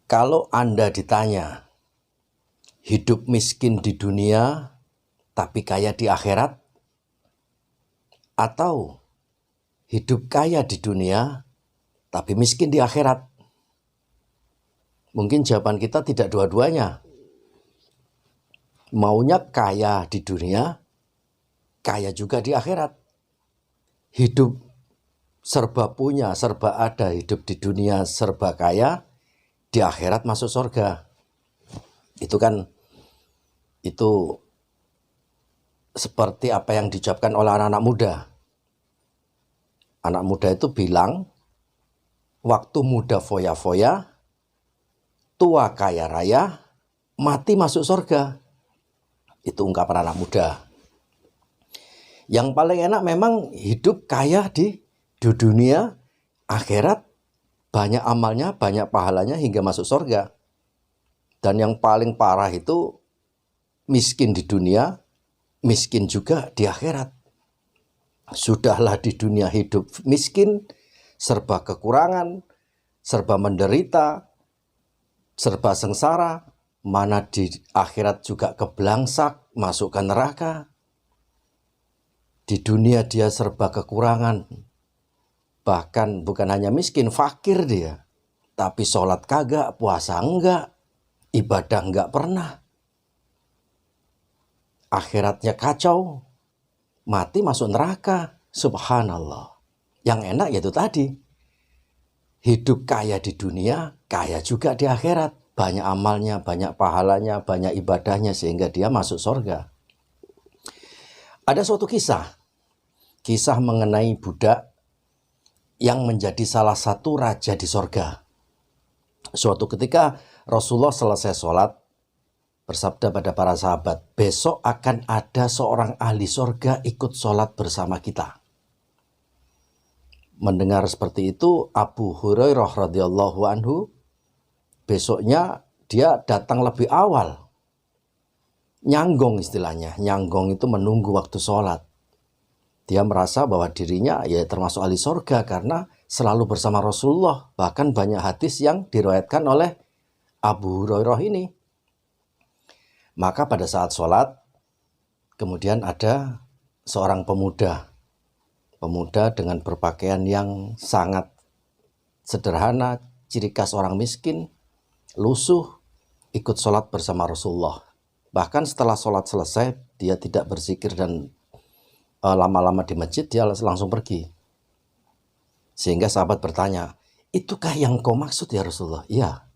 Kalau Anda ditanya, hidup miskin di dunia tapi kaya di akhirat, atau hidup kaya di dunia tapi miskin di akhirat, mungkin jawaban kita tidak dua-duanya. Maunya kaya di dunia, kaya juga di akhirat. Hidup serba punya, serba ada, hidup di dunia serba kaya, di akhirat masuk surga. Itu seperti apa yang diucapkan oleh anak-anak muda. Anak muda itu bilang, waktu muda foya-foya, tua kaya raya, mati masuk surga. Itu ungkapan anak muda. Yang paling enak memang hidup kaya di dunia, akhirat, banyak amalnya, banyak pahalanya hingga masuk surga. Dan yang paling parah itu miskin di dunia, miskin juga di akhirat. Sudahlah di dunia hidup miskin, serba kekurangan, serba menderita, serba sengsara, mana di akhirat juga keblangsak, masuk ke neraka. Di dunia dia serba kekurangan, bahkan bukan hanya miskin, fakir dia. Tapi sholat kagak, puasa enggak, ibadah enggak pernah. Akhiratnya kacau, mati masuk neraka. Subhanallah. Yang enak yaitu tadi, hidup kaya di dunia, kaya juga di akhirat. Banyak amalnya, banyak pahalanya, banyak ibadahnya sehingga dia masuk surga. Ada suatu kisah mengenai budak yang menjadi salah satu raja di surga. Suatu ketika Rasulullah selesai sholat, bersabda pada para sahabat, besok akan ada seorang ahli surga ikut sholat bersama kita. Mendengar seperti itu, Abu Hurairah radhiyallahu anhu, besoknya dia datang lebih awal. Nyanggong istilahnya, nyanggong itu menunggu waktu sholat. Dia merasa bahwa dirinya ya termasuk ahli surga karena selalu bersama Rasulullah. Bahkan banyak hadis yang diriwayatkan oleh Abu Hurairah ini. Maka pada saat sholat, kemudian ada seorang pemuda dengan berpakaian yang sangat sederhana, ciri khas orang miskin, lusuh, ikut sholat bersama Rasulullah. Bahkan setelah sholat selesai, dia tidak berzikir dan lama-lama di masjid, dia langsung pergi. Sehingga sahabat bertanya, itukah yang kau maksud ya Rasulullah? Iya,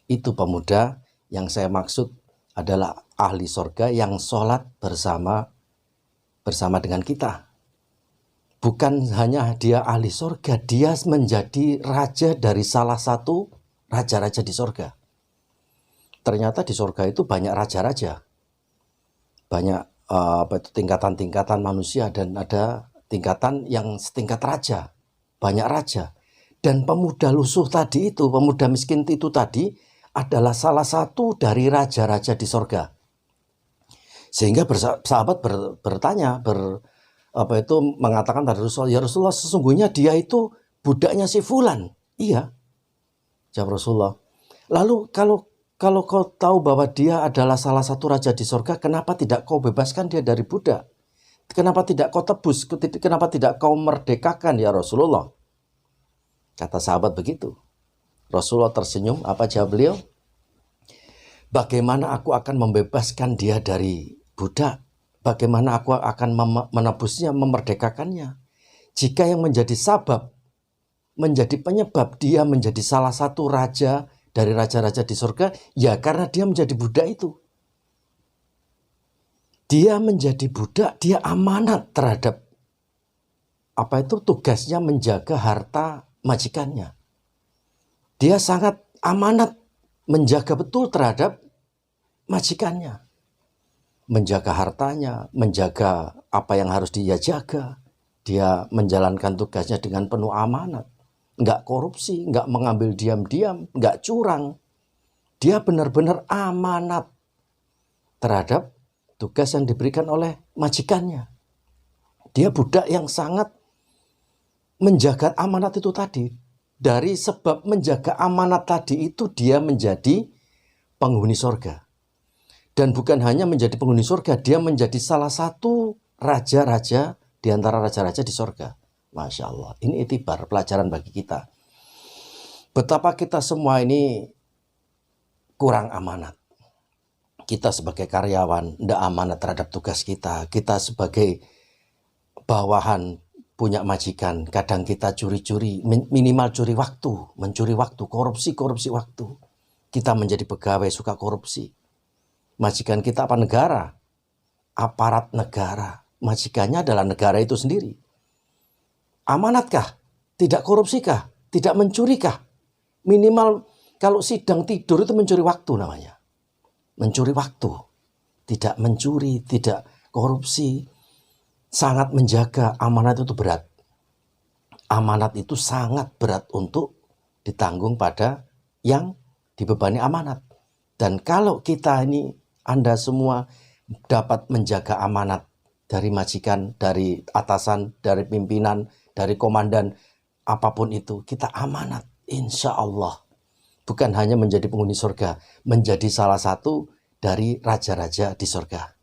itu pemuda yang saya maksud adalah ahli surga yang sholat bersama dengan kita. Bukan hanya dia ahli surga, dia menjadi raja dari salah satu raja-raja di surga. Ternyata di surga itu banyak raja-raja, banyak tingkatan-tingkatan manusia, dan ada tingkatan yang setingkat raja, banyak raja. Dan pemuda lusuh tadi itu, pemuda miskin itu tadi adalah salah satu dari raja-raja di surga. Sehingga sahabat bertanya, mengatakan pada Rasulullah, ya Rasulullah, sesungguhnya dia itu budaknya si Fulan. Iya, jawab Rasulullah. Lalu kalau kau tahu bahwa dia adalah salah satu raja di surga, kenapa tidak kau bebaskan dia dari budak? Kenapa tidak kau tebus? Kenapa tidak kau merdekakan ya Rasulullah? Kata sahabat begitu. Rasulullah tersenyum, apa jawab beliau? Bagaimana aku akan membebaskan dia dari budak? Bagaimana aku akan menebusnya, memerdekakannya? Jika yang menjadi sabab, menjadi penyebab dia menjadi salah satu raja dari raja-raja di surga, ya karena dia menjadi budak itu. Dia menjadi budak, dia amanat terhadap tugasnya menjaga harta majikannya. Dia sangat amanat menjaga betul terhadap majikannya. Menjaga hartanya, menjaga apa yang harus dia jaga. Dia menjalankan tugasnya dengan penuh amanat. Nggak korupsi, nggak mengambil diam-diam, nggak curang. Dia benar-benar amanat terhadap tugas yang diberikan oleh majikannya. Dia budak yang sangat menjaga amanat itu tadi. Dari sebab menjaga amanat tadi itu dia menjadi penghuni surga. Dan bukan hanya menjadi penghuni surga, dia menjadi salah satu raja-raja di antara raja-raja di surga. Masya Allah, ini itibar pelajaran bagi kita. Betapa kita semua ini kurang amanat. Kita sebagai karyawan tidak amanat terhadap tugas kita. Kita sebagai bawahan punya majikan, kadang kita curi-curi, minimal curi waktu, mencuri waktu, korupsi waktu. Kita menjadi pegawai suka korupsi. Majikan kita apa? Negara, aparat negara. Majikannya adalah negara itu sendiri. Amanatkah? Tidak korupsikah? Tidak mencurikah? Minimal kalau sidang tidur itu mencuri waktu namanya. Mencuri waktu. Tidak mencuri, tidak korupsi. Sangat menjaga amanat itu berat. Amanat itu sangat berat untuk ditanggung pada yang dibebani amanat. Dan kalau kita ini, Anda semua dapat menjaga amanat dari majikan, dari atasan, dari pimpinan, dari komandan, apapun itu, kita amanat. Insya Allah. Bukan hanya menjadi penghuni surga, menjadi salah satu dari raja-raja di surga.